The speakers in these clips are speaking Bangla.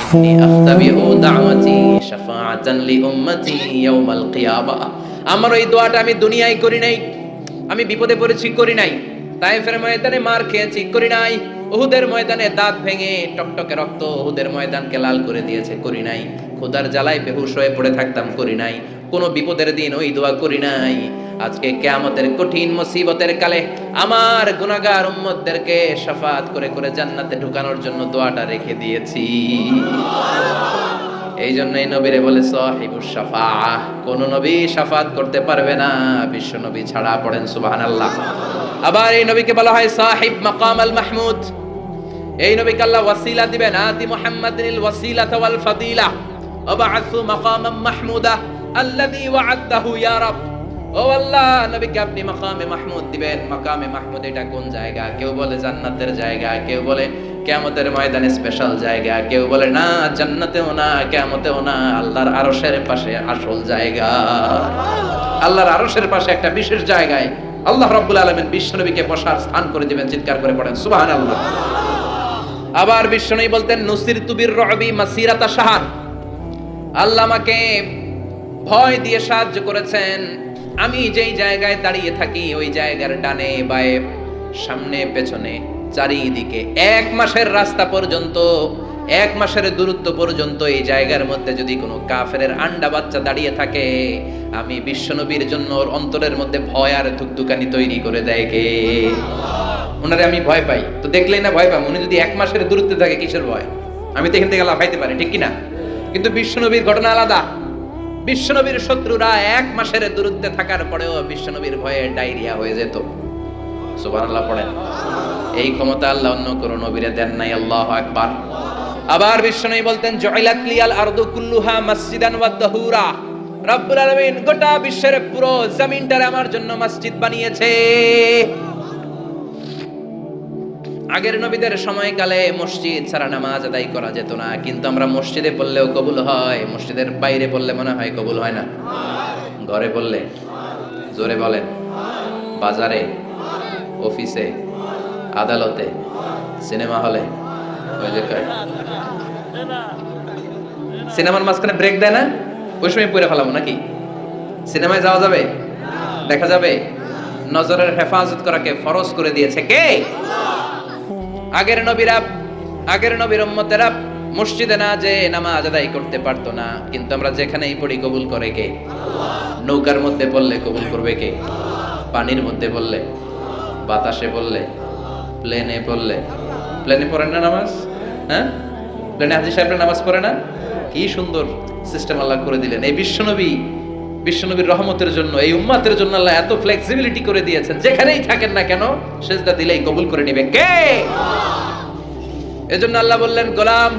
আখতাবিউ দাওয়াতি শাফাআতান লিউম্মতি ইয়াউমাল কিয়ামাহ। আমার এই দোয়াটা আমি দুনিয়ায় করি নাই, আমি বিপদে পড়েছি করি নাই, তায়েফের ময়দানে মার খেয়েছি করি নাই, উহুদের ময়দানে দাঁত ভেঙে টকটকে রক্ত উহুদের ময়দানকে লাল করে দিয়েছে করি নাই, ক্ষুধার জ্বালায় বেহুশ হয়ে পড়ে থাকতাম করি নাই, কোন বিপদের দিন ওই দোয়া করি নাই। আজকে কিয়ামতের কঠিন মুসিবতের কালে আমার গুনাহগার উম্মতদেরকে শাফাআত করে করে জান্নাতে ঢুকানোর জন্য দোয়াটা রেখে দিয়েছি। এই জন্যই নবীরে বলে সাহিবুশ শাফাআহ, কোন নবী শাফাআত করতে পারবে না বিশ্ব নবী ছাড়া। পড়েন সুবহানাল্লাহ। আবার এই নবীকে বলা হয় সাহিব মাকাম আল মাহমুদ। এই নবীকে আল্লাহ ওয়াসিলা দিবেন, আতি মুহাম্মাদিল ওয়াসিলাতা ওয়াল ফাদিলা ওয়াবআসু মাকামাম মাহমুদা আল্লাযী ওয়া'আদাহু ইয়া রাব। ও আল্লাহ, নবীকে আপনি মাকামে মাহমুদ দিবেন। মাকামে মাহমুদ এটা কোন জায়গা? কেউ বলে জান্নাতের জায়গা, কেউ বলে কিয়ামতের ময়দানে স্পেশাল জায়গা, কেউ বলে না জান্নাতেও না কিয়ামতেও না, আল্লাহর আরশের পাশে আসল জায়গা। আল্লাহর আরশের পাশে একটা বিশেষ জায়গায় আল্লাহ রাব্বুল আলামিন বিশ্বনবীকে বসার স্থান করে দিবেন। চিৎকার করে পড়েন সুবহানাল্লাহ। আবার বিশ্বনবী বলতেন নুসিরতু বির-রু'বি মাসিরাতা শাহর, আল্লাহ আমাকে ভয় দিয়ে সাহায্য করেছেন। আমি যেই জায়গায় দাঁড়িয়ে থাকি ওই জায়গার ডানে বায়ে সামনে পেছনে চারিদিকে 1 মাসের রাস্তা পর্যন্ত, 1 মাসের দূরত্ব পর্যন্ত এই জায়গার মধ্যে যদি কোনো কাফেরের আন্ডা বাচ্চা দাঁড়িয়ে থাকে, আমি বিশ্বনবীর জন্য ওর অন্তরের মধ্যে ভয় আর ধুকধুকানি তৈরি করে দেয় কে? ওনারে আমি ভয় পাই, তো দেখলেই না ভয় পাই। উনি যদি 1 মাসের দূরত্বে থাকে কিসের ভয়? আমি তো এখান থেকে লাফাইতে পারি, ঠিক কিনা? কিন্তু বিশ্বনবীর ঘটনা আলাদা। বিশ্বনবীর শত্রুরা 1 মাসের দূরত্বে থাকার পরেও বিশ্বনবীর ভয়ে ডায়রিয়া হয়ে যেত। সুবহানাল্লাহ পড়েন। এই ক্ষমতা আল্লাহ অন্য কোন নবীরে দেন নাই। আল্লাহু আকবার। আবার বিশ্বনবী বলতেন জুইলাত লিয়াল আরদু কুল্লুহা মসজিদান ওয়া তাহুরা, রব্বুল আলামিন গোটা বিশ্বের পুরো জমিনটারে আমার জন্য মসজিদ বানিয়েছে। আগের নবীদের সময়কালে মসজিদ ছাড়া নামাজ আদায় করা যেত না, কিন্তু আমরা মসজিদে পড়লেও কবুল হয়, মসজিদের বাইরে পড়লে মনে হয় কবুল হয় না? ঘরে পড়লে জোরে বলেন, বাজারে, অফিসে, আদালতে, সিনেমা হলে, ওই যে সিনেমার মাঝখানে ব্রেক দেয় না, ওই সময় পড়ে ফেলাবো নাকি? সিনেমায় যাওয়া যাবে, দেখা যাবে? নজরের হেফাজত করাকে ফরজ করে দিয়েছে কে? আগের নবীর উম্মতেরা মসজিদে না যে নামাজ আদায় করতে পারতো না, কিন্তু আমরা যেখানেই পড়ি কবুল করে কে? নৌকার মধ্যে পড়লে কবুল করবে কে? পানির মধ্যে পড়লে, বাতাসে পড়লে, প্লেনে পড়লে। প্লেনে পড়েন না নামাজ? হ্যাঁ, প্লেনে হাজী সাহেবরা নামাজ পড়ে না? কি সুন্দর সিস্টেম আল্লাহ করে দিলেন। এই বিশ্বনবীর রহমতের জন্য, এই উম্মতের জন্য আল্লাহ এত ফ্লেক্সিবিলিটি করে দিয়েছেন, যেখানেই থাকেন না কেন সিজদা দিলেই কবুল করে নেবে কে? এজন্য আল্লাহ বললেন, গোলাম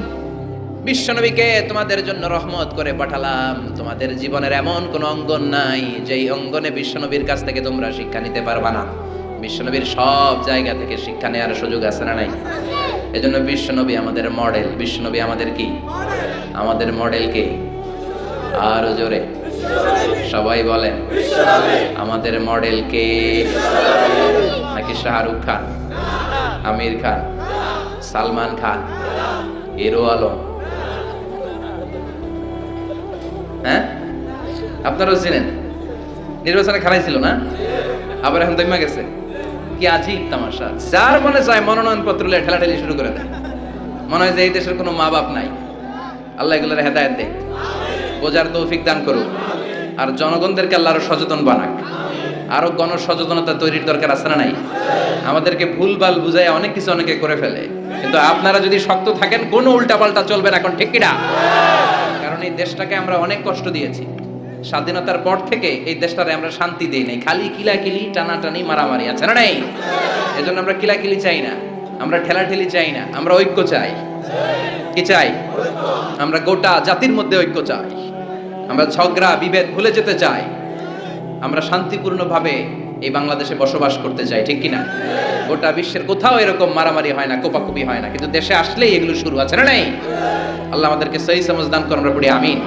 বিশ্বনবীকে তোমাদের জন্য রহমত করে পাঠালাম। তোমাদের জীবনের এমন কোন অঙ্গন নাই যেই অঙ্গনে বিশ্বনবীর কাছ থেকে তোমরা শিক্ষা নিতে পারবা না। বিশ্বনবীর সব জায়গা থেকে শিক্ষা নেওয়ার সুযোগ আছে না নাই? এজন্য বিশ্বনবী আমাদের মডেল। বিশ্বনবী আমাদের কি? আমাদের মডেল কে? আরো জোরে সবাই বলেন, আমাদের মডেল কে? নাকি শাহরুখ খান, আমির খান, সালমান খান, হিরো আলম? হ্যাঁ, আপনারাও চিনেন। নির্বাচনে খারাই ছিল না, আবার এখন দমা গেছে। কি আজীব তামাশা! যার মনে চায় মনোনয়ন পত্র নিয়ে ঠেলাঠেলি শুরু করে দেয়। মনে হয় যে এই দেশের কোনো মা বাপ নাই। আল্লাহ এগুলোর হেদায়েত দেয়, বোঝার তৌফিক দান করুক, আর জনগণদেরকে আল্লাহ আরো সচেতন বানাক। আরো গণসচেতনতা তৈরির দরকার আছে না নাই? আমাদেরকে ভুলভাল বুঝায় অনেক কিছু অনেকে করে ফেলে, কিন্তু আপনারা যদি শক্ত থাকেন কোনো উল্টাপাল্টা চলবে না, এখন ঠিক কিনা? কারণ এই দেশটাকে আমরা অনেক কষ্ট দিয়েছি। স্বাধীনতার পর থেকে এই দেশটারে আমরা শান্তি দেই নাই, খালি কিলাকিলি, টানাটানি, মারামারি, আছে না নাই? এজন্য আমরা কিলাকিলি চাই না, আমরা ঠেলাঠেলি চাই না, আমরা ঐক্য চাই। কি চাই? আমরা গোটা জাতির মধ্যে ঐক্য চাই। আমরা ঝগড়া বিভেদ ভুলে যেতে চাই। আমরা শান্তিপূর্ণভাবে এই বাংলাদেশে বসবাস করতে চাই, ঠিক কিনা? গোটা বিশ্বের কোথাও এরকম মারামারি হয় না, কোপাকুপি হয় না, কিন্তু দেশে আসলেই এগুলো শুরু, আছে না নাই? আল্লাহ আমাদেরকে সহি সমঝ দান করুন, আমরা পড়ি আমিন।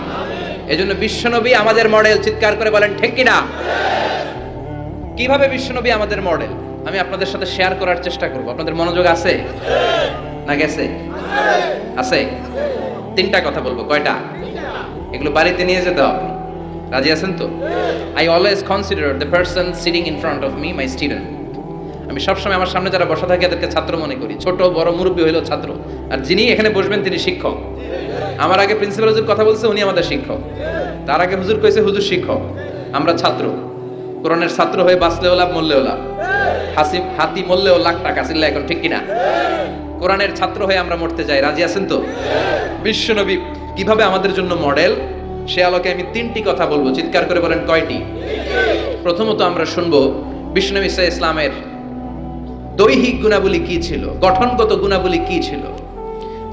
এজন্য বিশ্বনবী আমাদের মডেল। চিৎকার করে বলেন ঠিক কিনা? কিভাবে বিশ্বনবী আমাদের মডেল আমি আপনাদের সাথে শেয়ার করার চেষ্টা করব। আপনাদের মনোযোগ আছে না গেছে? আছে। তিনটা কথা বলবো। কয়টা? এগুলো বাড়িতে নিয়ে যেতে হবে। রাজি আছেন তো? I always consider the person sitting in front of me my student. আমি সবসময় আমার সামনে যারা বসা থাকে এদেরকে ছাত্র মনে করি। ছোট বড় মুরব্বী হইলো ছাত্র, আর যিনি এখানে বসবেন তিনি শিক্ষক। আমার আগে প্রিন্সিপাল হুজুর কথা বলছে, উনি আমাদের শিক্ষক। তার আগে হুজুর কইছে, হুজুর শিক্ষক, আমরা ছাত্র। কোরআনের ছাত্র হয়ে বাঁচলেও লাভ, মরলেও লাভ। হাতি মরলেও লাখ টাকা, চিল্লা এখন ঠিক কিনা? কোরআনের ছাত্র হয়ে আমরা মরতে যাই। রাজি আছেন তো? বিশ্বনবী কিভাবে আমাদের জন্য মডেল, সে আলোকে আমি তিনটি কথা বলবো। চিৎকার করে বলেন কয়টি? প্রথমত আমরা শুনবো বিশ্বনবী সাল্লাল্লাহু আলাইহি ইসলামের দৈহিক গুণাবলী কি ছিল, গঠনগত গুণাবলী কি ছিল।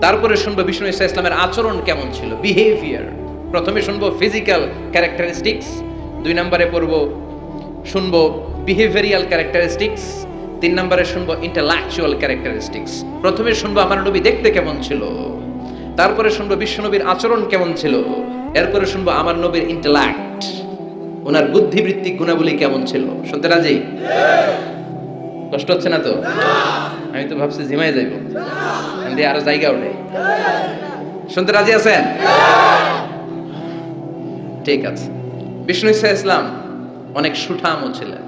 তারপরে শুনবো বিশ্বনবী সাল্লাল্লাহু আলাইহি ইসলামের আচরণ কেমন ছিল, বিহেভিয়ার। প্রথমে শুনবো ফিজিক্যাল ক্যারেক্টারিস্টিক্স, 2 নম্বরে শুনবো বিহেভিয়ারাল ক্যারেক্টারিস্টিক্স, 3 নম্বরে শুনবো ইন্টেলেকচুয়াল ক্যারেক্টারিস্টিক্স। প্রথমে শুনবো আমার নবী দেখতে কেমন ছিল, তারপরে শুনবো বিশ্বনবীর আচরণ কেমন ছিল, এরপরে শুনবো আমার নবীর ইন্টেলেক্ট, ওনার বুদ্ধিবৃত্তিক গুণাবলী কেমন ছিল। শুনতে রাজি? কষ্ট হচ্ছে না তো? আমি তো ভাবছি ঝিমাই যাইব, আমি আরো জায়গা উঠে। শুনতে রাজি আছেন? ঠিক আছে। বিষ্ণু ইসলাম অনেক সুঠামও ছিলেন,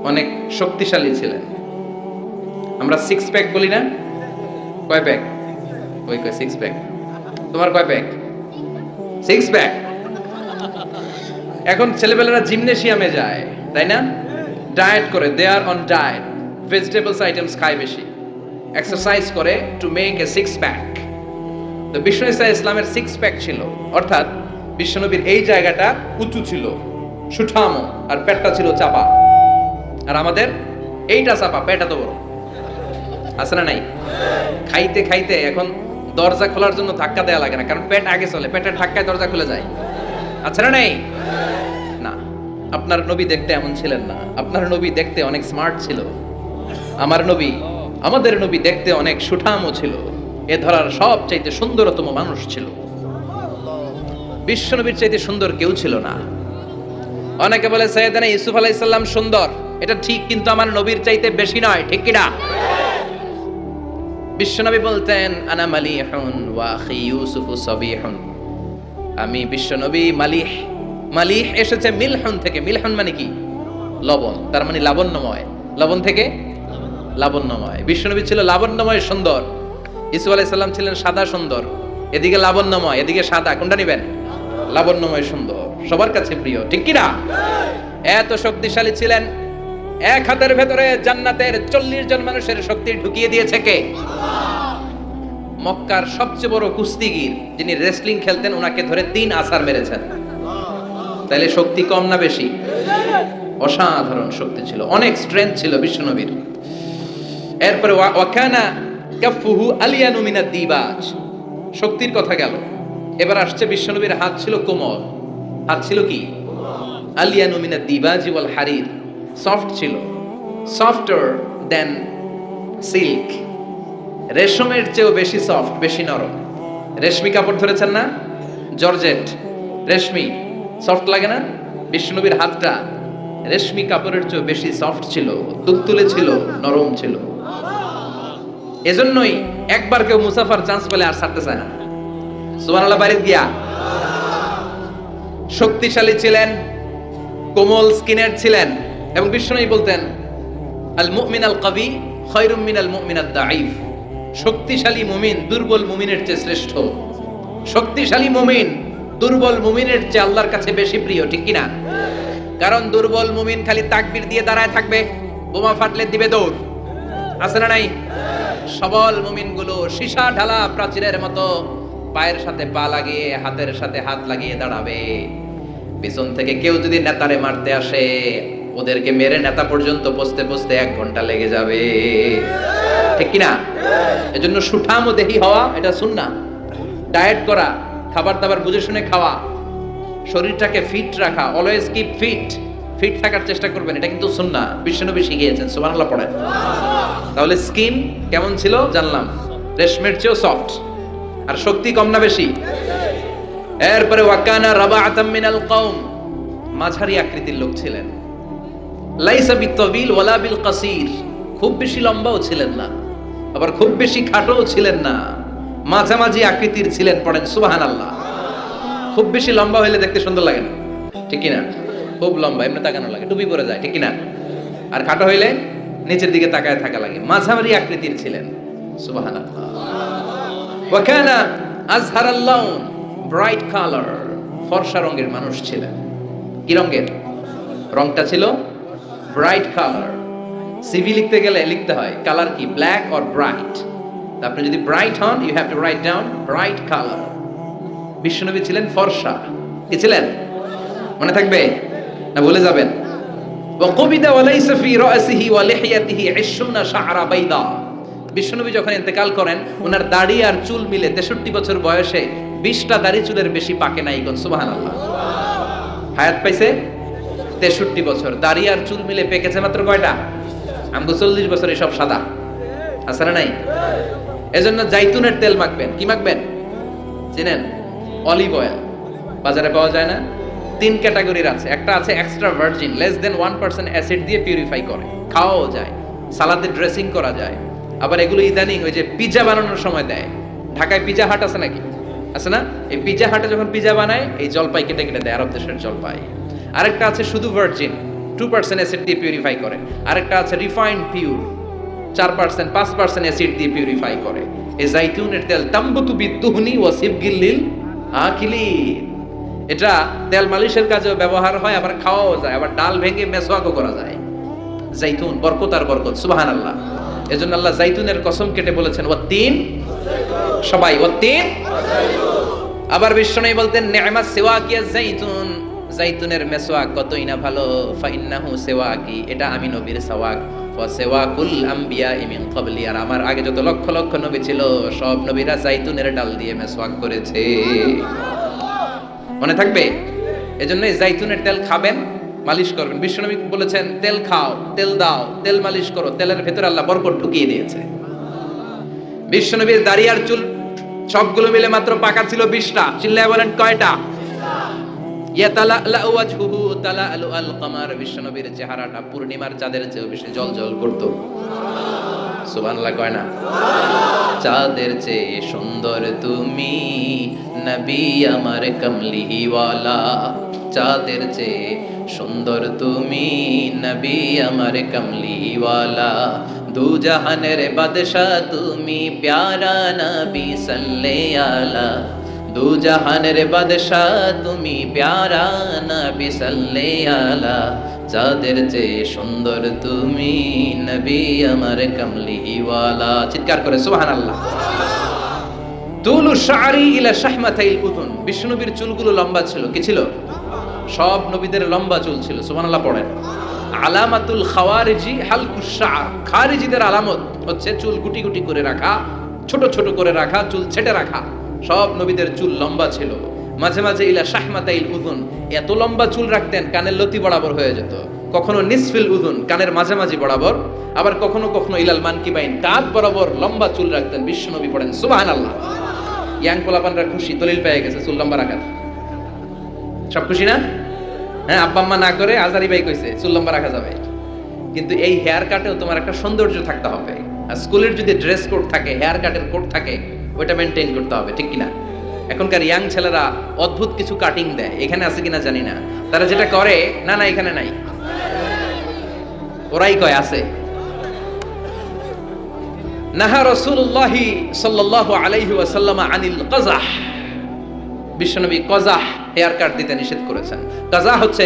অনেক শক্তিশালী ছিলেন। আমরা 6 প্যাক বলি না? কয় প্যাক? ওই কয় 6 প্যাক। তোমার কয় প্যাক? 6 প্যাক। এখন ছেলেবেলারা জিমনেশিয়ামে যায়, তাই না? ডায়েট করে, দে আর অন ডায়েট, ভেজিটেবলস আইটেমস খায় বেশি, এক্সারসাইজ করে টু মেক এ 6 প্যাক। তো বিষ্ণু ইসলামের 6 প্যাক ছিল, অর্থাৎ বিশ্বনবীর এই জায়গাটা উঁচু ছিল, সুঠামো, আর পেটটা ছিল চাপা। আর আমাদের এইটা চাপা, পেটটা তো বড়। আছে না নাই? খাইতে খাইতে এখন দরজা খোলার জন্য ধাক্কা দেওয়া লাগে না, কারণ পেট আগে চলে, পেটের ধাক্কায় দরজা খুলে যায়। আছে না নাই? না, আপনার নবী দেখতে এমন ছিলেন না। আপনার নবী দেখতে অনেক স্মার্ট ছিল। আমাদের নবী দেখতে অনেক সুঠামও ছিল। এ ধরার সবচাইতে সুন্দরতম মানুষ ছিল। বিশ্বনবীর চাইতে সুন্দর কেউ ছিল না। অনেকে বলে সাইয়েদনা ইউসুফ আলাইহিস সালাম সুন্দর, এটা ঠিক, কিন্তু আমার নবীর চাইতে বেশি নয়, ঠিক কি না? বিশ্বনবী বলতেন, আনা মালিহুন ওয়া আখি ইউসুফু সাবিহুন। আমি বিশ্বনবী মালিহ। মালিহ এসেছে মিলহুন থেকে। মিলহুন মানে কি? লবণ, তার মানে লাবণ্যময়। লবণ থেকে লাবণ্যময়। বিশ্বনবী ছিল লাবণ্যময়, সুন্দর। ইউসুফ আলাইহিস সালাম ছিলেন সাদা সুন্দর। এদিকে লাবণ্যময়, এদিকে সাদা, কোনটা নেবেন? লাবণ্যময় সুন্দর, সবার কাছে প্রিয়, ঠিক কি না? এত শক্তিশালী ছিলেন, এক হাতের ভেতরে জান্নাতের 40 জন মানুষের শক্তি ঢুকিয়ে দিয়েছে কে? মক্কার সবচেয়ে বড় কুস্তিগির, যিনি রেসলিং খেলতেন, ওনাকে ধরে 3 আছাড় মেরেছেন। তাহলে শক্তি কম না বেশি? অসাধারণ শক্তি ছিল, অনেক স্ট্রেংথ ছিল বিশ্বনবীর। এরপরে ওয়াকানা কাফুহু আলিয়ানু মিনাদ দিবাজ। শক্তির কথা গেল, এবার আসছে বিশ্বনবীর হাত ছিল কোমল। হাত ছিল কি? আলিয়ানু মিনাদ দিবাজি ওয়াল হারির। সফট ছিল, সফটার দেন সিল্ক। রেশমের চেয়েও বেশি সফট, বেশি নরম। রেশমি কাপড় ধরেছেন না? জর্জেট, রেশমি, সফট লাগে না? বিশ্বনবীর হাতটা রেশমি কাপড়ের চেয়েও বেশি সফট ছিল, তুলতুলে ছিল, নরম ছিল। এজন্যই একবার কেউ মুসাফার চান্স পেলে আর ছাড়তে চায় না। সুবহানাল্লাহ বাড়ি গিয়া। শক্তিশালী ছিলেন, কোমল স্কিনের ছিলেন, এবং বিশ্বনবী বলতেন, আল মুমিন আল কবি খায়রুম মিনাল মুমিন আদ দাঈফ। শক্তিশালী মুমিন দুর্বল মুমিনের চেয়ে শ্রেষ্ঠ। শক্তিশালী মুমিন দুর্বল মুমিনের চেয়ে আল্লাহর কাছে বেশি প্রিয়, ঠিক কি না? কারণ দুর্বল মুমিন খালি তাকবীর দিয়ে দাঁড়ায় থাকবে, বোমা ফাটলে দিবে দৌড়। আছে না নাই? সবল মুমিনগুলো সীসা ঢালা প্রাচীরের মতো পায়ের সাথে পা লাগিয়ে, হাতের সাথে হাত লাগিয়ে দাঁড়াবে। পিছন থেকে কেউ যদি নেতারে মারতে আসে, ওদেরকে মেরে নেতা পর্যন্ত পৌঁছতে পৌঁছতে 1 ঘন্টা লেগে যাবে, ঠিক কি না? এজন্য সুঠাম দেহি হওয়া এটা সুন্নাহ। ডায়েট করা, খাবার দাবার বুঝে শুনে খাওয়া, শরীরটাকে ফিট রাখা, অলওয়েজ কিপ ফিট, ফিট থাকার চেষ্টা করবেন, এটা কিন্তু সুন্নাহ। বিশ্বনবী শিখিয়েছেন, সুবহানাল্লাহ পড়েন। তাহলে স্কিন কেমন ছিল জানলাম, রেশমের চেয়েও সফট। আর শক্তি কম না বেশি? এরপরে ওয়াকানা রাবাআতাম মিনাল কওম, মাঝারি আকৃতির লোক ছিলেন। লাইসা বিতাবিল ওয়ালা বিল কাসির, খুব বেশি লম্বাও ছিলেন না, আবার খুব বেশি খাটোও ছিলেন না, মাঝামাঝি আকৃতির ছিলেন, পড়েন সুবহানাল্লাহ। খুব বেশি লম্বা হইলে দেখতে সুন্দর লাগে না, ঠিক কিনা? খুব লম্বা এমনি তাকানো লাগে, টুপি পরে যায়, ঠিক কিনা? আর খাটো হইলে নিচের দিকে তাকায় থাকা লাগে। মাঝামাঝি আকৃতির ছিলেন, সুবহানাল্লাহ। ওয়া কানা আযহারাল লাউন, ব্রাইট কালার, ফর্সা রঙের মানুষ ছিলেন। কি রঙের? রংটা ছিল ব্রাইট কালার। সিভি লিখতে গেলে লিখতে হয় কালার কি, ব্ল্যাক অর ব্রাইট। আপনি যদি ব্রাইট হন, you have to write down bright colour. বিশ্বনবী ছিলেন ফর্সা। কি ছিলেন? মনে থাকবে না ভুলে যাবেন? ওয়াকুবিদা ওয়ালাইসা ফি রাসিহি ওয়া লিহিয়াতিহি 20 শা'রা বাইদা। বিশ্বনবী যখন ইন্তেকাল করেন, ওনার দাড়ি আর চুল মিলে 63 বছর বয়সে 20টা দাড়ি চুলের বেশি পাকে নাই। কোন সুবহানাল্লাহ। হায়াত পাইছে 63 বছর, দাড়ি আর চুল মিলে পেকেছে মাত্র কয়টা? আমগো 40 বছর সব সাদা আছে না নাই? এজন্য জাইতুনের তেল মাখবেন। কি মাখবেন জানেন? Olive oil. বাজারে পাওয়া যায় না? 3 ক্যাটাগরির আছে। একটা আছে extra virgin, less than 1% acid দিয়ে পিউরিফাই করে, খাওয়াও যায়, সালাদে ড্রেসিং করা যায়। আবার এগুলো ইদানিং ওই যে পিজা বানানোর সময় দেয়। ঢাকায় পিজা হাট আছে নাকি? আছে না? এই পিজা হাটে যখন পিজা বানায় এই জলপাই কেটে কেটে দেয়, আরব দেশের জলপাই। আরেকটা আছে শুধু ভার্জিন, 2% অ্যাসিড দিয়ে পিউরিফাই করে। আরেকটা আছে রিফাইন্ড পিওর, 4% 5% অ্যাসিড দিয়ে পিউরিফাই করে। এই জাইতুনের তেল তাম্বুতু বিদ্দুহনি ওয়া সিবগিল লিল আকিলিন। এটা তেল মালিশের কাজেও ব্যবহার হয়, আবার খাওয়াও যায়, আবার ডাল ভেঙে মেসওয়াকও করা যায়। জাইতুন বরকত আর বরকত, সুবহানাল্লাহ। এজন্য আল্লাহ জাইতুনের কসম কেটে বলেছেন ওয়াত্তিন, সবাই ওয়াত্তিন। আবার বিশ্বনবী বলতেন নি'মাস সিওয়াকিয়া জাইতুন, জাইতুনের মেসওয়াক কতই না ভালো। ফাইন্নাহু সিওয়াকি, এটা আমি নবীর সাওয়াক। ওয়া সিওয়াকুল আমবিয়া মিন ক্বাবলি, আর আমার আগে যত লক্ষ লক্ষ নবী ছিল সব নবীরা জাইতুনের ডাল দিয়ে মেসওয়াক করেছে। মনে থাকবে? এজন্য জাইতুনের তেল খাবেন, মালিশ করবেন। বিশ্বনবী বলেছেন তেল খাও, তেল দাও, তেল মালিশ করো, তেলের ভেতরে আল্লাহ বরকত ঢুকিয়ে দিয়েছে। বিশ্বনবীর দাড়ি আর চুল সবগুলো মিলে মাত্র পাকা ছিল 20টা। চিল্লায় বলেন কয়টা? ইয়াতালা'লা ওয়াজহুহু তালা'লু আল কমার, বিশ্বনবীর চেহারাটা পূর্ণিমার চাঁদের চেয়ে বেশি জ্বলজ্বল করত। সুবহানাল্লাহ কয় না? চাঁদের চেয়ে সুন্দর তুমি নবী আমার কমলিওয়ালা, চাঁদের চেয়ে সুন্দর তুমি নবী আমার কমলিওয়ালা, দু জাহানের বাদশা তুমি প্যারা নবী সাল্লাল্লাহু আলা, দু জাহানের বাদশা তুমি প্যারা নবী সাল্লাল্লাহু আলা, চাঁদের চেয়ে সুন্দর তুমি নবী আমার কমলিওয়ালা। চিৎকার করে সুবহানাল্লাহ। তুলু শা'রি ইলা শাহমাতাইল উযুন, বিশ্বনবীর চুলগুলো লম্বা ছিল। কি ছিল? সব নবীদের লম্বা চুল ছিল। সুবহানাল্লাহ পড়েন। আলামাতুল খাওয়ারিজি হালকুশ শা'r, খারিজিদের আলামত হচ্ছে চুল গুটি গুটি করে রাখা, ছোট ছোট করে রাখা, চুল ছেটে রাখা। সব নবীদের চুল লম্বা ছিল। মাঝে মাঝে ইলা শাহমাতাইল উযুন, এত লম্বা চুল রাখতেন কানের লতি বরাবর হয়ে যেত। কখনো নিসফিল উযুন, কানের মাঝামাঝি বরাবর। আবার কখনো কখনো ইলাল মানকিবাইন, কাঁধ বরাবর লম্বা চুল রাখতেন বিশ্বনবী। পড়েন সুবহানাল্লাহ। ইয়াং পোলাপানরা খুশি, দলিল পেয়ে গেছে চুল লম্বা রাখার। সব খুশি না? হ্যাঁ, আব্বা আম্মা না করে আজারি ভাই কইছে চুল লম্বা রাখা যাবে। কিন্তু এই হেয়ার কাটেও তোমার একটা সৌন্দর্য থাকতে হবে। আর স্কুলের যদি ড্রেস কোড থাকে, হেয়ার কাটের কোড থাকে, ওইটা মেনটেন করতে হবে, ঠিক কিনা? এখনকার ইয়াং ছেলেরা অদ্ভুত কিছু কাটিং দেয়, এখানে আছে কিনা জানি না। তারা যেটা করে, না না এখানে নাই, ওরাই কয় আছে। নাহা রাসূলুল্লাহি সাল্লাল্লাহু আলাইহি ওয়াসাল্লাম আনিল কাযাহ, বিশ্বনবী কাযাহ হেয়ার কাট দিতে নিষেধ করেছেন। কাযাহ হচ্ছে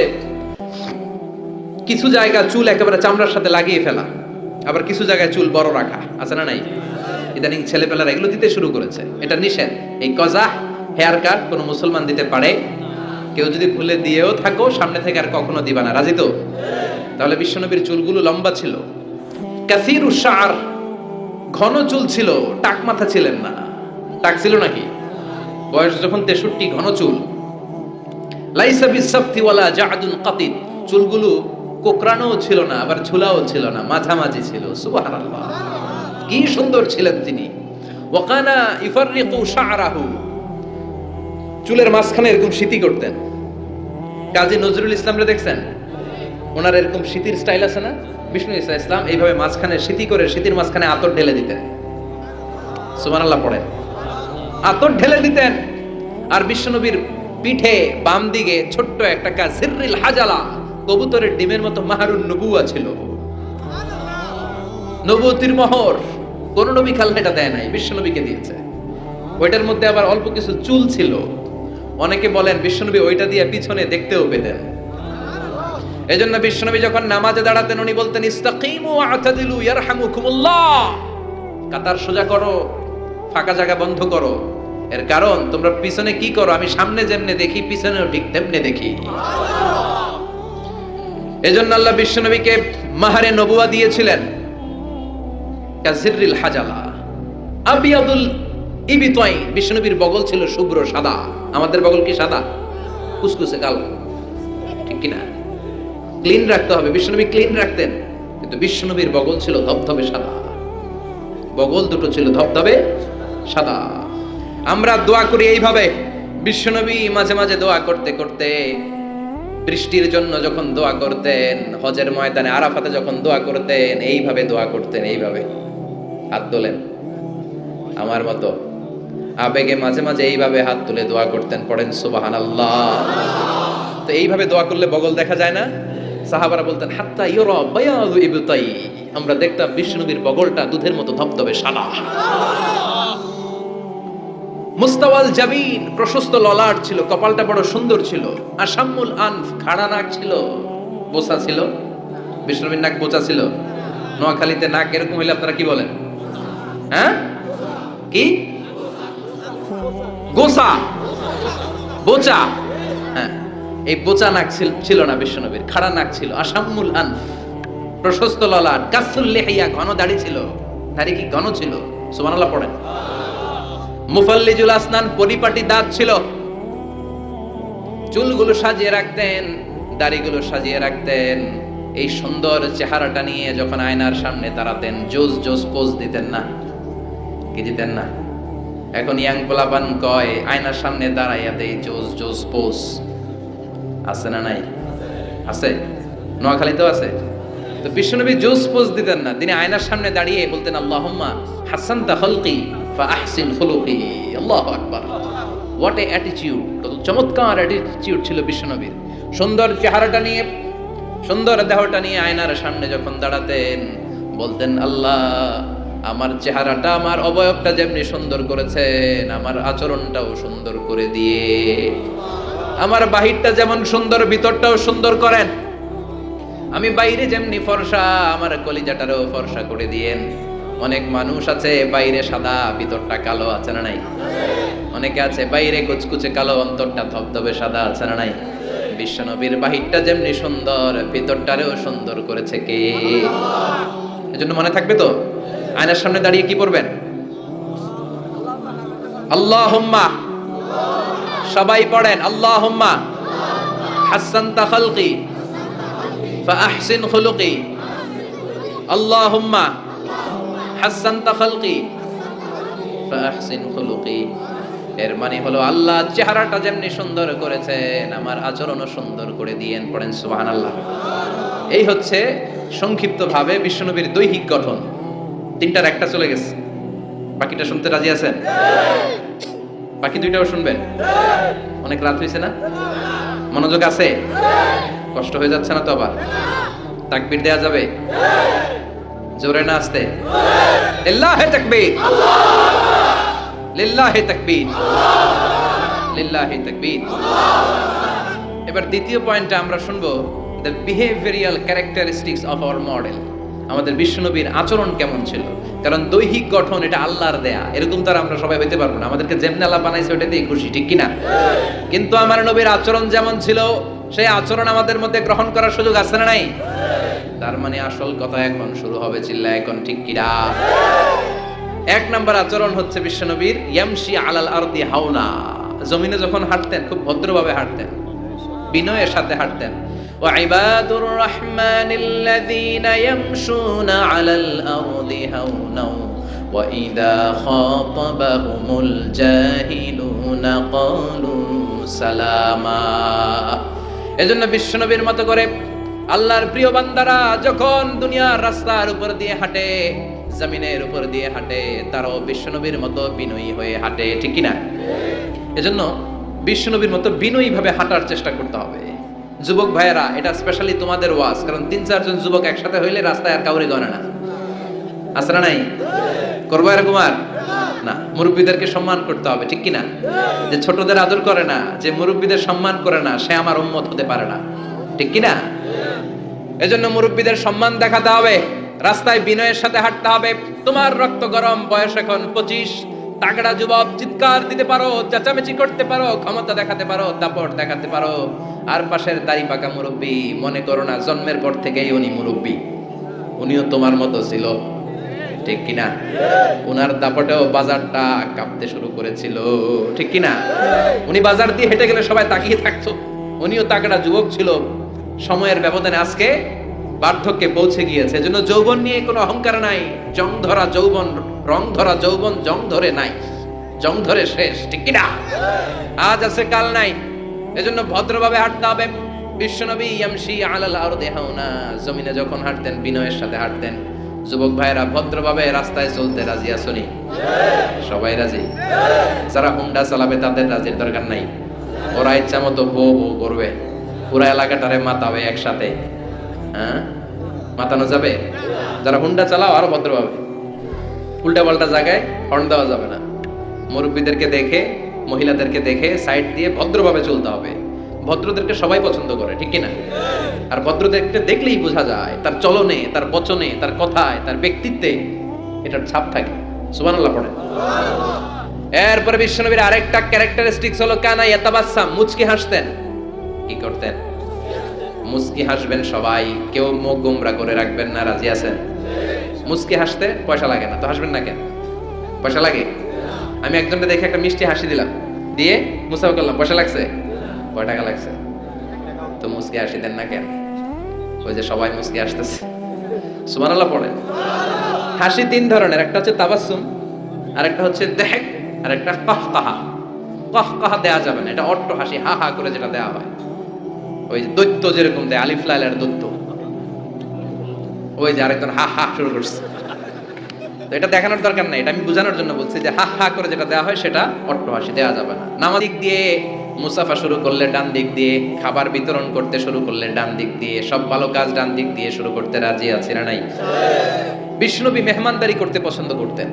কিছু জায়গা চুল একেবারে চামড়ার সাথে লাগিয়ে ফেলা, আবার কিছু জায়গায় চুল বড় রাখা, আছে না নাই? ইদানিং ছেলেপেলারা এগুলো দিতে শুরু করেছে, এটা নিষেধ। এই কাযাহ হেয়ার কাট কোন মুসলমান দিতে পারে? কেউ যদি ভুলে দিয়েও থাকো, সামনে থেকে আর কখনো দিবা না, রাজি তো? তাহলে বিশ্বনবীর চুলগুলো লম্বা ছিল। কাসীরুশ শা'r, ঘন চুল ছিল, টাক মাথা ছিলেন না। টাক ছিল নাকি? বয়স যখন 63, ঘন চুল। লাইসা বিসাফতি ওয়ালা জা'দুন কাতিদ, চুলগুলো কোকড়ানো ছিল না, আবার ঝুলাও ছিল না, মাঝামাঝি ছিল। সুবহানাল্লাহ, কি সুন্দর ছিলেন তিনি। ওয়াকানা ইফাররিকু শা'রাহু, চুলের মাঝখানে এরকম সিতি করতেন। কাজী নজরুল ইসলামরে দেখছেন? ওনার এরকম সিতির স্টাইল আছে না? বিষ্ণু ঈসা ইসলাম এইভাবে মাঝখানে সিতি করে সিতির মাঝখানে আতর ঢেলে দিতেন। সুবহানাল্লাহ পড়েন। আতর ঢেলে দিতেন। আর বিশ্বনবীর পিঠে বাম দিকে ছোট্ট একটা কাজিররিল হাজালা, কবুতরের ডিমের মতো মাহারুন নবুয়া ছিল, নবুয়তির মোহর। কোন নবী খাল্লা এটা দেয় নাই, বিশ্বনবীকে দিয়েছে। ওইটার মধ্যে আবার অল্প কিছু চুল ছিল। অনেকে বলেন বিশ্বনবী ওইটা দিয়ে পিছনে দেখতেও পেতেন। এজন্য বিশ্বনবী যখন নামাজে দাঁড়াতেন উনি বলতেন ইস্তাকিমু ওয়া'তাদিলু ইয়ারহামুকুমুল্লাহ, কাতার সোজা করো, ফাঁকা জায়গা বন্ধ করো। এর কারণ তোমরা পিছনে কি করো, আমি সামনে যেমনে দেখি পিছনেও ঠিক তেমনে দেখি। এজন্য আল্লাহ বিশ্বনবীকে মাহারে নবুয়া দিয়েছিলেন কাজিররিল হাজালা আবিয়াদুল ইবিতাই। বিশ্বনবীর বগল ছিল শুভ্র সাদা। আমাদের বগল কি সাদা? কুসকুসে কালো, ঠিক কি না? ক্লিন রাখতে হবে, বিশ্বনবী ক্লিন রাখতেন। কিন্তু বিশ্বনবীর বগল ছিল ধবধবে সাদা, বগল দুটো ছিল ধবধবে সাদা। আমরা দোয়া করি এইভাবে। বিশ্বনবী মাঝে মাঝে দোয়া করতে করতে, বৃষ্টির জন্য যখন দোয়া করতেন, হজের ময়দানে আরাফাতে যখন দোয়া করতেন, এইভাবে দোয়া করতেন, এইভাবে হাত তোলেন আমার মতো আবেগে মাঝে মাঝে এইভাবে হাত তুলে দোয়া করতেন। পড়েন সুবহানাল্লাহ। তো এইভাবে দোয়া করলে বগল দেখা যায় না? সাহাবারা বলতেন হাত্তা ইউরা বায়াদু ইবতাই, আমরা দেখতাম বিশ্বনবীর বগলটা দুধের মতো ধবধবে সাদা। মুস্তাওয়াল জাবিন, প্রশস্ত ললাট ছিল, কপালটা বড় সুন্দর ছিল। আশাম্মুল আনফ, খাড়া নাক ছিল, বোচা ছিল। বিশ্বনবীর নাক বোচা ছিল। নোয়াখালীতে নাক এরকম হইলে আপনারা কি বলেন? হ্যাঁ, কি গোসা, বোচা? হ্যাঁ, এই বোচা নাক ছিল না বিশ্বনবীর, খাড়া নাক ছিল। আশাম্মুল আনফ, প্রশস্ত ললাট। কাসুল লিহিয়া, ঘন দাড়ি ছিল। দাড়ি কি ঘন ছিল? সুবহানাল্লাহ পড়েন। মুফাল্লিজুল আসনান, পরিপাটি দাঁত ছিল। চুলগুলো সাজিয়ে রাখতেন, দাড়িগুলো সাজিয়ে রাখতেন। এই সুন্দর চেহারাটা নিয়ে যখন আয়নার সামনে দাঁড়াতেন, জোস জোস পোজ দিতেন না? কি দিতেন না? এখন ইয়াং পোলাপান কয় আয়নার সামনে দাঁড়াইয়া দেই জোস জোস পোজ। আছে না নাই? আছে, নোয়াখালীতেও আছে। তো বিশ্বনবী জোস পোজ দিতেন না, তিনি আয়নার সামনে দাঁড়িয়ে বলতেন আল্লাহুম্মা হাসানতা খালকি ফাআহসিন খুলুকি। আল্লাহু আকবার। What a attitude! কত চমৎকার অ্যাটিটিউড ছিল বিশ্বনবীর। সুন্দর চেহারাটা নিয়ে, সুন্দর দেহটা নিয়ে আয়নার সামনে যখন দাঁড়াতেন বলতেন আল্লাহ আমার চেহারাটা, আমার অবয়বটা যেমনি সুন্দর করেছেন, আমার আচরণটাও সুন্দর করে দিয়ে, আমার বাহিরটা যেমন সুন্দর ভিতরটাও সুন্দর করেন। আমি বাইরে যেমনি ফর্সা, আমার কলিজাটারও ফর্সা করে দিয়েন। অনেক মানুষ আছে বাইরে সাদা ভিতরটা কালো, আছে না নাই? অনেকে আছে বাইরে কুচকুচে কালো অন্তরটা ধবধবে সাদা, আছে না নাই? বিশ্বনবীর বাহিরটা যেমনি সুন্দর ভিতরটারেও সুন্দর করেছে কে? এজন্য মনে থাকবে তো, আয়নার সামনে দাঁড়িয়ে কি পড়বেন? আল্লাহুম্মা, সবাই পড়েন আল্লাহুম্মা হাসানতা খালকি ফাআহসিন খুলুকি। আল্লাহুম্মা হাসানতা খালকি ফাআহসিন খুলুকি। এর মানে হলো আল্লাহ চেহারাটা যেমনি সুন্দর করেছেন, আমার আচরণও সুন্দর করে দিয়েন। পড়েন সুবহানাল্লাহ। এই হচ্ছে সংক্ষিপ্ত ভাবে বিশ্বনবীর দৈহিক গঠন। তিনটার একটা চলে গেছে, বাকিটা শুনতে রাজি আছেন? বাকি দুইটাও শুনবেন? অনেক রাত হয়েছে না? মনোযোগ আছে? কষ্ট হয়ে যাচ্ছে না তো? আবার তাকবীর দেয়া যাবে? জোরে না আসতে? লিল্লাহি তাকবীর, লিল্লাহি তাকবীর, লিল্লাহি তাকবীর। এবার দ্বিতীয় পয়েন্টটা আমরা শুনবো, the behavioural characteristics of our model. আমাদের বিশ্বনবীর আচরণ কেমন ছিল? কারণ দৈহিক গঠন এটা আল্লাহর দেয়া, এরকম তার আমরা সবাই হইতে পারবো না। আমাদেরকে যেমন আল্লাহ বানাইছে ওটাতেই খুশি, ঠিক কিনা? কিন্তু আমার নবীর আচরণ যেমন ছিল, সেই আচরণ আমাদের মধ্যে গ্রহণ করার সুযোগ আছে না নাই? তার মানে আসল কথা এখন শুরু হবে, চিল্লা এখন, ঠিক কিনা? এক নাম্বার আচরণ হচ্ছে বিশ্বনবীর ইয়ামশি আলাল আরদি হাওনা। জমিনে যখন হাঁটতেন খুব ভদ্রভাবে হাঁটতেন, বিনয়ের সাথে হাঁটতেন। وعباد الرحمن الذين يمشون على الأرض هونا وإذا خاطبهم الجاهلون قالوا سلاما। এজন্য বিশ্বনবীর মতো করে আল্লাহর প্রিয় বান্দারা যখন দুনিয়ার রাস্তার উপর দিয়ে হাঁটে, জমিনের উপর দিয়ে হাঁটে তারাও বিশ্বনবীর মতো বিনয়ী হয়ে হাঁটে, ঠিক কিনা? এজন্য বিশ্বনবীর মতো বিনয়ী ভাবে হাঁটার চেষ্টা করতে হবে। যুবক ভাইয়েরা, এটা স্পেশালি তোমাদের ওয়াজ, কারণ 3-4 জন যুবক একসাথে হইলে রাস্তায় আর কাউরে গণে না, আছে না নাই? করবো এরকম আর না। মুরব্বীদেরকে সম্মান করতে হবে, ঠিক কিনা? যে ছোটদের আদর করে না, যে মুরব্বীদের সম্মান করে না, সে আমার উম্মত হতে পারে না, ঠিক কিনা? এজন্য মুরব্বীদের সম্মান দেখাতে হবে, রাস্তায় বিনয়ের সাথে হাঁটতে হবে। তোমার রক্ত গরম, বয়স এখন 25, তাগড়া যুবক, চিৎকার দিতে পারো, চেঁচামেচি করতে পারো, ক্ষমতা দেখাতে পারো, দাপট দেখাতে পারো। আর পাশের দাড়ি পাকা মুরব্বী, মনে করো না জন্মের পর থেকেই উনি মুরব্বী, উনিও তোমার মতো ছিল, ঠিক কিনা? উনার দাপটেও বাজারটা কাঁপতে শুরু করেছিল, ঠিক কিনা? উনি বাজার দিয়ে হেঁটে গেলে সবাই তাকিয়ে থাকতো, উনিও তাগড়া যুবক ছিল। সময়ের ব্যবধানে আজকে বার্ধক্যে পৌঁছে গিয়েছে। এজন্য যৌবন নিয়ে কোনো অহংকার নাই। জং ধরা যৌবন, রং ধরা যৌবন জং ধরে নাই, জং ধরে শেষ, ঠিক কিনা? আজ আছে কাল নাই। এজন্য ভদ্রভাবে হাঁটতে হবে। বিশ্বনবী ইয়ামশি আলাল আরদি হাওনা, জমিনে যখন হাঁটতেন বিনয়ের সাথে হাঁটতেন। যুবক ভাইরা, ভদ্রভাবে রাস্তায় চলতে রাজি আছনি? সবাই রাজি? যারা হুন্ডা চালাবে তাদের রাজির দরকার নাই, ওরা ইচ্ছা মতো বো বো করবে, পুরা এলাকাটারে মাতাবে একসাথে। হ্যাঁ, মাতানো যাবে? যারা হুন্ডা চালাও আরো ভদ্রভাবে, উল্টা পাল্টা জায়গায় হর্ন দেওয়া যাবে না। মুরব্বীদেরকে দেখে, মহিলাদেরকে দেখে সাইড দিয়ে ভদ্রভাবে চলতে হবে। ভদ্রদেরকে সবাই পছন্দ করে, ঠিক কিনা? আর ভদ্রদেরকে দেখলেই বোঝা যায় তার চলনে, তার বচনে, তার কথায়, তার ব্যক্তিত্বে এটার ছাপ থাকে। সুবহানাল্লাহ পড়ে। এরপরে বিশ্বনবীর আরেকটা ক্যারেক্টারিস্টিক্স হলো কানা ইয়াতাবাসসাম, মুচকি হাসতেন। কি করতেন? মুচকি হাসবেন সবাই, কেউ মুখ গোমরা করে রাখবেন না, রাজি আছেন? মুচকি হাসতে পয়সা লাগে না, তো হাসবেন না কেন? পয়সা লাগে? আমি একজনকে দেখে একটা মিষ্টি হাসি দিলাম, দিয়ে মুসাফা করলাম, পয়সা লাগছে? কয় টাকা লাগছে? তো মুচকি হাসি দেন না কেন? ওই যে সবাই মুচকি হাসতেছে। সুবহানাল্লাহ পড়েন। হাসি 3 ধরনের, একটা হচ্ছে তাবাসসুম, আরেকটা হচ্ছে দেহক, আর একটা কাহকাহা। কাহকাহা দেয়া যাবে না, এটা অট্ট হাসি, হা হা করে যেটা দেয়া হয়, ওই যে দৈত্য যেরকম দেয়, আলিফ লাইলার দৈত্য, ওই যে আরেকজন হা হা শুরু করছে। তো এটা দেখানোর দরকার নাই, এটা আমি বোঝানোর জন্য বলছি যে হা হা করে যেটা দেওয়া হয় সেটা অট্ট হাসি দেওয়া যাবে না। নামাজ দিক দিয়ে মুসাফা শুরু করলে ডান দিক দিয়ে, খাবার বিতরণ করতে শুরু করলে ডান দিক দিয়ে, সব ভালো কাজ ডান দিক দিয়ে শুরু করতে রাজি আছে না নাই? বিষ্ণুনবী মেহমানদারি করতে পছন্দ করতেন।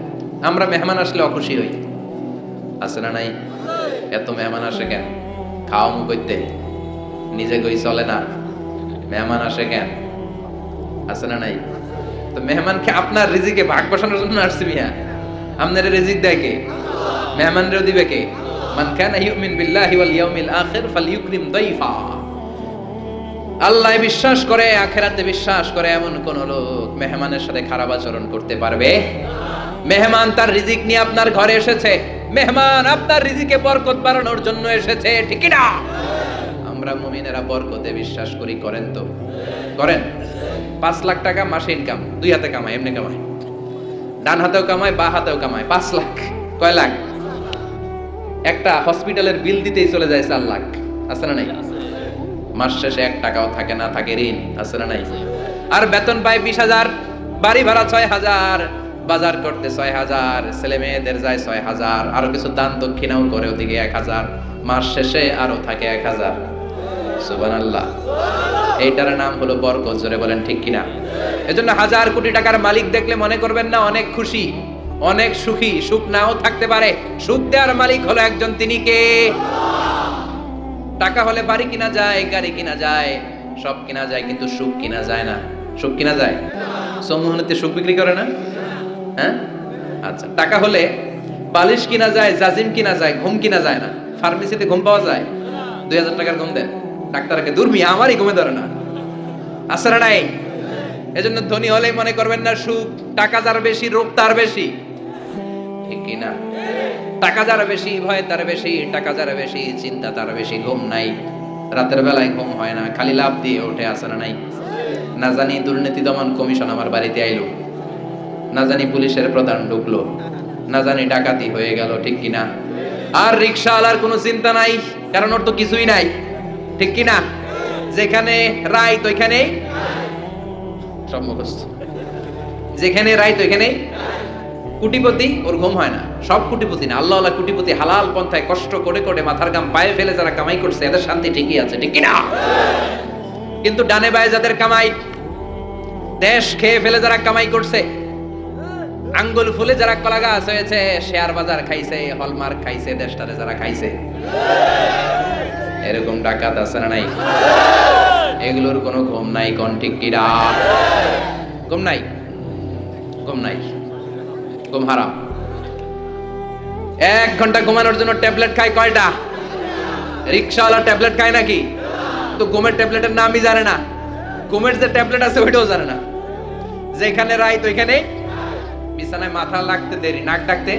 আমরা মেহমান আসলে অখুশি হই, আছে না নাই? এত মেহমান আসে কেন? খাওয়া মুখ করতে, নিজে গই চলে না, মেহমান আসে কেন? আছে না নাই? তো মেহমানকে আপনার রিজিকে ভাগ বসানোর জন্য আসছে মিয়া। আপনার রিজিক দেয় কে? মেহমানরেও দিবে কে? মান কানা ইউমিন বিল্লাহি ওয়াল ইয়াউমিল আখির ফালইউকরিম দাইফা। আল্লাহে বিশ্বাস করে, আখিরাতে বিশ্বাস করে এমন কোন লোক মেহমানের সাথে খারাপ আচরণ করতে পারবে? মেহমান তার রিজিক নিয়ে আপনার ঘরে এসেছে, মেহমান আপনার রিজিকে বরকত বাড়ানোর জন্য এসেছে, ঠিক কি না? আমরা মুমিনেরা বরকতে বিশ্বাস করি, করেন তো? করেন? 5 লাখ টাকা মাসে ইনকাম, 2 হাতে কামায়, এমনি কামায়, ডান হাতেও কামায়, বা হাতেও কামায়, 5 লাখ। কয় লাখ? একটা হসপিটালের বিল দিতেই চলে যায় 4 লাখ, আছে না নাই? মাস শেষে 1 টাকাও থাকে না, থাকে ঋণ, আছে না নাই? আর বেতন পায় 20,000, বাড়ি ভাড়া 6,000, বাজার করতে 6,000, ছেলে মেয়েদের যায় 6,000, আরো কিছু দান দক্ষিণাও করে ওদিকে 1,000, মাস শেষে আরো থাকে 1,000। সুবহানাল্লাহ। এইটার নাম হলো বরকত, জোরে বলেন ঠিক কিনা? এজন্য 1,000 কোটি টাকার মালিক দেখলে মনে করবেন না অনেক খুশি, অনেক সুখী। সুখ নাও থাকতে পারে, সুখ দেওয়ার মালিক হলো একজন, তিনি কে? টাকা হলে বাড়ি কিনা যায়, গাড়ি কিনা যায়, সব কিনা যায়, কিন্তু সুখ কিনা যায় না। সুখ কিনা যায়? সম্মোহনীতে সুখ বিক্রি করে না? হ্যাঁ, আচ্ছা। টাকা হলে বালিশ কিনা যায়, জাজিম কিনা যায়, ঘুম কিনা যায় না। ফার্মেসিতে ঘুম পাওয়া যায়? 2,000 টাকার ঘুম দেন ডাক্তারকে, দুর্মি আমারই ঘুমে ধরে না, আছে না নাই? এজন্য ধনী হলেই মনে করবেন না সুখ, টাকা যার বেশি রোগ তার বেশি, ঠিক কিনা? টাকা যার বেশি ভয় তার বেশি, টাকা যার বেশি চিন্তা তার বেশি, ঘুম নাই, রাতের বেলায় ঘুম হয় না, খালি লাভ দিয়ে ওঠে, আছে না নাই? না জানি দুর্নীতি দমন কমিশন আমার বাড়িতে আইলো, না জানি পুলিশের প্রধান ঢুকলো, না জানি ডাকাতি হয়ে গেল, ঠিক কিনা? আর রিকশাওয়ালার কোনো চিন্তা নাই, কারণ ওর তো কিছুই নাই, ঠিক কিনা? যেখানে রাইত ওইখানেই সব মুখস্থ। যেখানে রাইত ওইখানে কুটিপতি, ওর ঘুম হয় না। সব কুটিপতি না, আল্লাহ আল্লাহ কুটিপতি হালাল পন্থায় কষ্ট করে করে মাথার গাম পায়ে ফেলে যারা কামাই করছে এদের শান্তি ঠিকই আছে, ঠিক কিনা? কিন্তু ডানে বায়ে যাদের কামাই, দেশ খেয়ে ফেলে যারা কামাই করছে, আঙ্গুল ফুলে যারা কলা গাছ হয়েছে, শেয়ার বাজার খাইছে, হলমার্ক খাইছে, দেশটারে যারা খাইছে, এরকম ডাকাত আছে না নাই? এগুলোর কোনো ঘুম নাই, কোন ঠিক কিনা? ঘুম নাই, ঘুম নাই, ঘুম হারাম। 1 ঘন্টা ঘুমানোর জন্য ট্যাবলেট খায় কয়টা? রিক্সাওয়ালা ট্যাবলেট খায় নাকি? তো ঘুমের ট্যাবলেটের নামই জানে না, ঘুমের যে ট্যাবলেট আছে ওইটাও জানে না। যেখানে রাইত ওইখানে বিছানায় মাথা লাগতে দেরি, নাক ডাকতে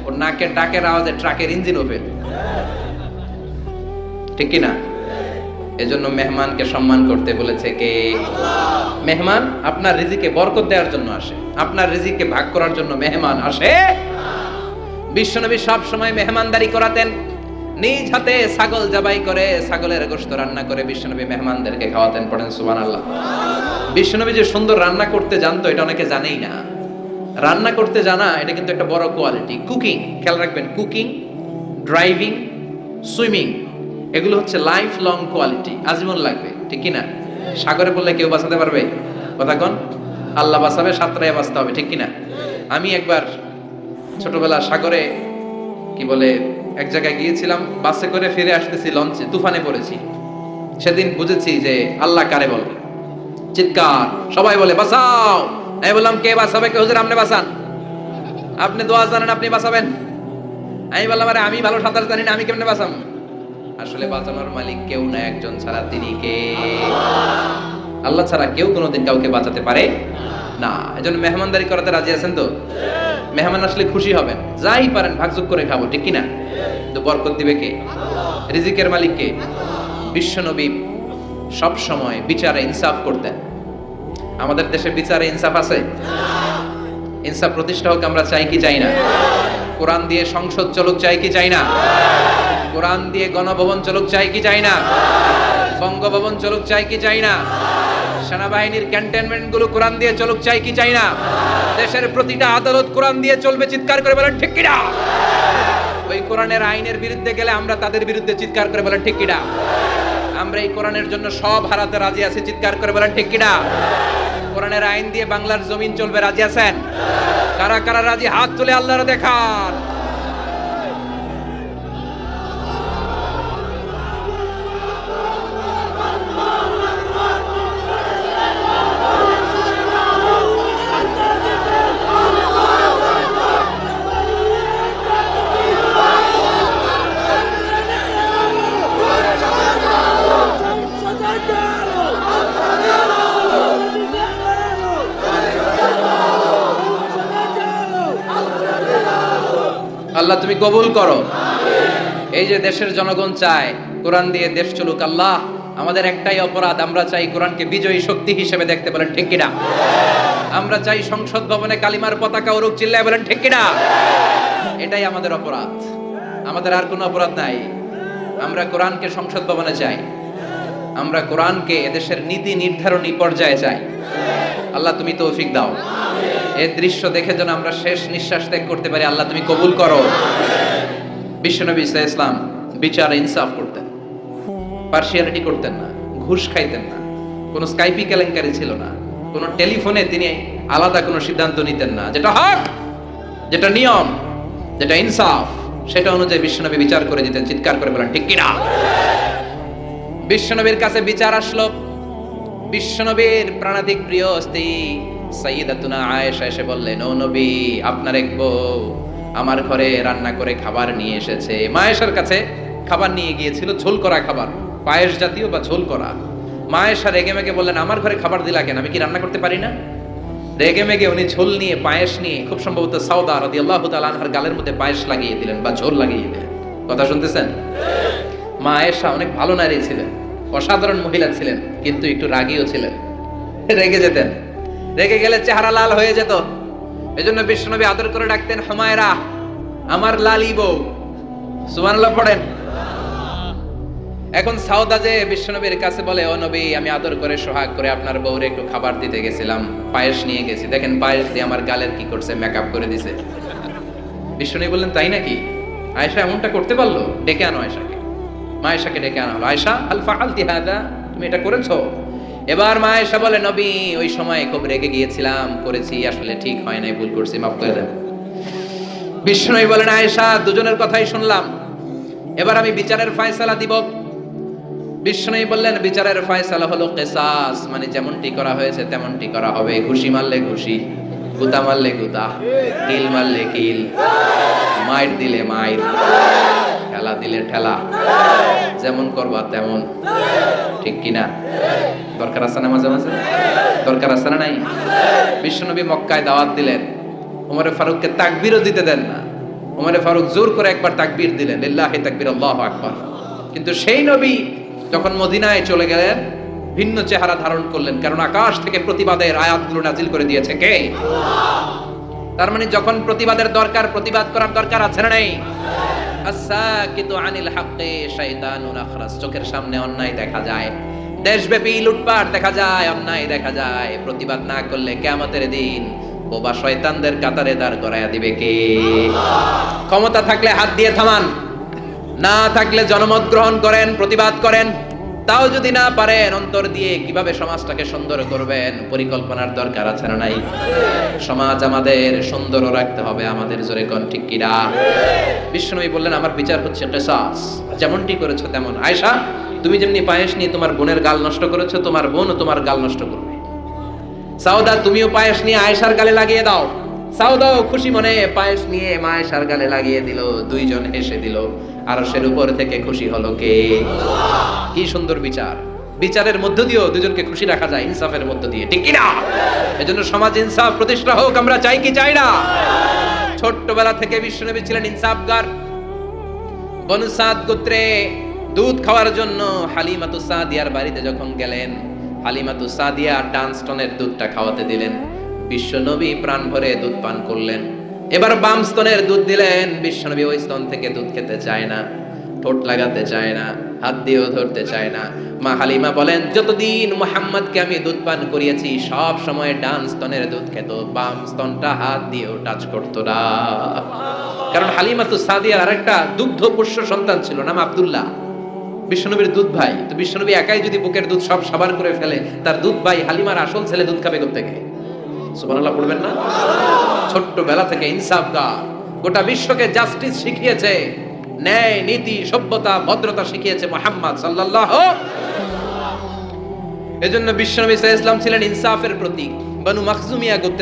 ওর নাকের ডাকের আওয়াজে ট্রাকের ইঞ্জিন ওপেন, ঠিক কিনা? এজন্য মেহমানকে সম্মান করতে বলেছে কে? মেহমান আপনার রিজিকে বরকত দেওয়ার জন্য আসে, আপনার রিজিককে ভাগ করার জন্য মেহমান আসে। বিশ্বনবী সব সময় মেহমানদারি করাতেন, নিজ হাতে ছাগল জবাই করে ছাগলের গোশত রান্না করে বিশ্বনবী মেহমানদেরকে খাওয়াতেন। পড়েন সুবহানাল্লাহ। বিশ্বনবী যে সুন্দর রান্না করতে জানতো এটা অনেকে জানেই না। রান্না করতে জানা এটা কিন্তু একটা বড় কোয়ালিটি। কুকিং, খেয়াল রাখবেন, কুকিং, ড্রাইভিং, সুইমিং এগুলো হচ্ছে লাইফ লং কোয়ালিটি, আজীবন লাগবে, ঠিক কিনা? সাগরে বললে কেউ বাঁচাতে পারবে? কথা কোন? আল্লাহ বাঁচাবে, সাঁতরাইয়া বাঁচতে হবে, ঠিক কিনা? আমি একবার ছোটবেলা সাগরে কি বলে এক জায়গায় গিয়েছিলাম, বাসে করে ফিরে আসতেছি, লঞ্চে তুফানে পড়েছি। সেদিন বুঝেছি যে আল্লাহ কারে বলে। চিৎকার, সবাই বলে বাঁচাও। আমি বললাম কে বাঁচাবে? কে? হুজুর আপনি বাঁচান, আপনি দোয়া জানেন, আপনি বাঁচাবেন। আমি বললাম আরে আমি ভালো সাঁতার জানি না, আমি কেমনে বাঁচাবো? আসলে বাঁচানোর মালিক কেউ না, একজন ছাড়া, তিনি কে? আল্লাহ ছাড়া কেউ কোনোদিন কাউকে বাঁচাতে পারে না। এজন্য মেহমানদারি করাতে রাজি আছেন তো? মেহমান আসলে খুশি হবেন, যাই পারেন ভাগযোগ করে খাবো, ঠিক কিনা? তো বরকত দিবে কে? রিজিকের মালিক কে? বিশ্বনবী সব সময় বিচারে ইনসাফ করতেন। আমাদের দেশে বিচারে ইনসাফ আছে? ইনসাফ প্রতিষ্ঠা হোক আমরা চাই কি চাই না? কোরআন দিয়ে সংসদ চলুক চাই কি চাই না? কোরআন দিয়ে গণভবন চলুক চাই কি চাই না? বঙ্গভবন চলুক চাই কি চাই না? সেনাবাহিনীর ক্যান্টনমেন্ট গুলো কোরআন দিয়ে চলুক চাই কি চাই না? দেশের প্রতিটা আদালত কোরআন দিয়ে চলবে, চিৎকার করে বলেন ঠিক কিনা? ওই কোরআনের আইনের বিরুদ্ধে গেলে আমরা তাদের বিরুদ্ধে চিৎকার করে বলেন ঠিক কিনা? আমরা এই কোরআনের জন্য সব হারাতে রাজি আছি, চিৎকার করে বলেন ঠিক কিনা? কোরআনের আইন দিয়ে বাংলার জমিন চলবে, রাজি আছেন? কারা কারা রাজি হাত তুলে আল্লাহর দেখান। আল্লাহ তুমি কবুল করো। এই যে দেশের জনগণ চায় কোরআন দিয়ে দেশ চলুক, আল্লাহ আমাদের একটাই অপরাধ, আমরা চাই কোরআনকে বিজয়ী শক্তি হিসেবে দেখতে, বলেন ঠিক কিনা? আমরা চাই সংসদ ভবনে কালিমার পতাকা উড়ুক, চিল্লায় বলেন ঠিক কিনা? এটাই আমাদের অপরাধ, আমাদের আর কোনো অপরাধ নাই। আমরা কোরআনকে সংসদ ভবনে চাই, আমরা কোরআনকে এদেশের নীতি নির্ধারণী পর্যায়ে চাই। আল্লাহ তুমি তৌফিক দাও, এই দৃশ্য দেখে যেন আমরা শেষ নিঃশ্বাস ত্যাগ করতে পারি। আল্লাহ তুমি কবুল করো। বিশ্বনবী ইসলাম বিচার ইনসাফ করতেন, পার্সিয়ালিটি করতেন না, ঘুষ খাইতেন না, কোনো স্কাইপি কেলেঙ্কারি ছিল না, কোনো টেলিফোনে তিনি আলাদা কোনো সিদ্ধান্ত নিতেন না। যেটা হক, যেটা নিয়ম, যেটা ইনসাফ, সেটা অনুযায়ী বিশ্বনবী বিচার করে দিতেন। চিৎকার করে বলেন ঠিক কিনা? বিশ্বনবীর কাছে বিচার আসলো। বিশ্বনবীর প্রাণাধিক প্রিয় স্ত্রী সাইয়্যিদাতুনা আয়েশা এসে বললেন, ও নবী, আপনার এক বউ আমার ঘরে রান্না করে খাবার নিয়ে এসেছে। মা আয়েশার কাছে খাবার নিয়ে গিয়েছিল, ঝোল করা খাবার, পায়েস জাতীয় বা ঝোল করা। মা আয়েশা রেগে মেগে বললেন, আমার ঘরে খাবার দিলা কেন? আমি কি রান্না করতে পারি না? রেগে মেগে উনি ঝোল নিয়ে, পায়েস নিয়ে, খুব সম্ভবত সাউদা রাদিয়াল্লাহু তাআলা আনহার গালের মধ্যে পায়েস লাগিয়ে দিলেন বা ঝোল লাগিয়ে দিলেন। কথা শুনতেছেন? মা আয়েশা অনেক ভালো নারী ছিলেন, অসাধারণ মহিলা ছিলেন, কিন্তু একটু রাগীও ছিলেন, রেগে যেতেন। রেগে গেলে চেহারা লাল হয়ে যেত। এজন্য বিশ্বনবী আদর করে ডাকতেন, হুমায়রা, আমার লালি বউ। সুবহানাল্লাহ পড়েন। এখন সাউদা যে বিশ্বনবীর কাছে বলে, ও নবী, আমি আদর করে সোহাগ করে আপনার বউরে একটু খাবার দিতে গেছিলাম, পায়েস নিয়ে গেছি, দেখেন পায়েস দিয়ে আমার গালের কি করছে, মেকআপ করে দিছে। বিশ্বনবী বললেন, তাই নাকি? আয়েশা এমনটা করতে পারলো? ডেকে আনো আয়েশাকে। মা আয়েশাকে ডেকে আনা হলো। আয়েশা, আল ফাআলতি হাদা, তুমি এটা করেছো? এবার মা আয়েশা বলে, নবী, ওই সময় খুব রেগে গিয়েছিলাম, করেছি, আসলে ঠিক হয় নাই, ভুল করছি, মাফ করে দেন। বিশ্বনবী বলেন, আয়েশা, দুজনের কথাই শুনলাম, এবার আমি বিচারের ফয়সালা দিব। বিশ্বনবী বললেন, বিচারের ফয়সালা হলো কিসাস, মানে যেমনটি করা হয়েছে তেমনটি করা হবে। ঘুষি মারলে ঘুষি, গুতা মারলে গুতা, কিল মারলে কিল, মাইর দিলে মাইর, ঠেলা দিলে ঠেলা, যেমন করবা তেমন। ঠিক কিনা? দরকার আছে না? মাঝে মাঝে দরকার আছে না? নাই? বিশ্বনবী মক্কায় দাওয়াত দিলেন, ওমরে ফারুককে তাকবীরও দিতে দেন না। ওমরে ফারুক জোর করে একবার তাকবীর দিলেন, লিল্লাহি তাকবীর, আল্লাহু আকবার। কিন্তু সেই নবী যখন মদিনায় চলে গেলেন, ভিন্ন চেহারা ধারণ করলেন, কারণ আকাশ থেকে প্রতিবাদের আয়াতগুলো নাজিল করে দিয়েছে কে? তার মানে যখন প্রতিবাদের দরকার, প্রতিবাদ করার দরকার আছে না নাই? আস-সাকিতু আনিল হাক্কি শাইতানুন আখরাস। চোখের সামনে অন্যায় দেখা যায়, দেশব্যাপী লুটপাট দেখা যায়, অন্যায় দেখা যায়, প্রতিবাদ না করলে কিয়ামতের দিন বোবা শয়তানদের কাতারে দাঁড় করায়া দিবে কে? ক্ষমতা থাকলে হাত দিয়ে থামান, না থাকলে জনমত গ্রহণ করেন, প্রতিবাদ করেন। তাও যদি না পারেন, অন্তর দিয়ে কিভাবে সমাজটাকে সুন্দর করবেন, পরিকল্পনার দরকার আছে না নাই? সমাজ আমাদের সুন্দর রাখতে হবে, আমাদের জোরে কোন ঠিক কিনা? বিশ্বনবী বললেন, আমার বিচার হচ্ছে কিসাস, যেমনটি করেছো তেমন। আয়েশা, তুমি যেমনি পায়েস নিয়ে তোমার বোনের গাল নষ্ট করেছো, তোমার বোনও তোমার গাল নষ্ট করবে। সাউদা, তুমিও পায়েস নিয়ে আয়েশার গালে লাগিয়ে দাও। সাউদাও খুশি মনে পায়েস নিয়ে মা আয়েশার গালে লাগিয়ে দিল, দুইজন হেসে দিল। আরশের উপর থেকে খুশি হলো কে? কি সুন্দর বিচার! বিচারের মধ্য দিয়েও দুজনকে খুশি রাখা যায়, ইনসাফের মধ্য দিয়ে, ঠিক কিনা? এজন্য সমাজ ইনসাফ প্রতিষ্ঠা হোক, আমরা চাই কি চাই না? ছোট্টবেলা থেকে বিশ্বনবী ছিলেন ইনসাফগার। বনু সাদ গোত্রে দুধ খাওয়ার জন্য হালিমাতু সাদিয়ার বাড়িতে যখন গেলেন, হালিমাতু সাদিয়া ডান স্তনের দুধটা খাওয়াতে দিলেন। বিশ্বনবী প্রাণ ভরে দুধ পান করলেন। এবার বাম স্তনের দুধ দিলেন। বিশ্বনবী ওই স্তন থেকে দুধ খেতে চায় না, ঠোঁট লাগাতে চায় না, হাত দিয়েও ধরতে চায় না। মা হালিমা বলেন, যতদিন মুহাম্মদকে আমি দুধ পান করিয়েছি, সব সময় ডান স্তনের দুধ খেত, বাম স্তনটা হাত দিয়েও টাচ করতো না। কারণ হালিমাতু সাদিয়ার আরেকটা দুগ্ধ পুষ্য সন্তান ছিল, নাম আব্দুল্লাহ, বিশ্বনবীর দুধ ভাই। তো বিশ্বনবী একাই যদি বুকের দুধ সব সাবান করে ফেলে, তার দুধ ভাই হালিমার আসল ছেলে দুধ খাবে কোত্থেকে? সুবহানাল্লাহ পড়বেন না? ছোট্টবেলা থেকে ইনসাফগার, গোটা বিশ্বকে জাস্টিস শিখিয়েছে, ন্যায় নীতি সভ্যতা ভদ্রতা শিখিয়েছে মুহাম্মদ সাল্লাল্লাহু। এজন্য বিশ্বনবী সাল্লাল্লাহু আলাইহি ওয়াসাল্লাম ছিলেন ইনসাফের প্রতীক। বনু মাখজুমিয়া গোত্রের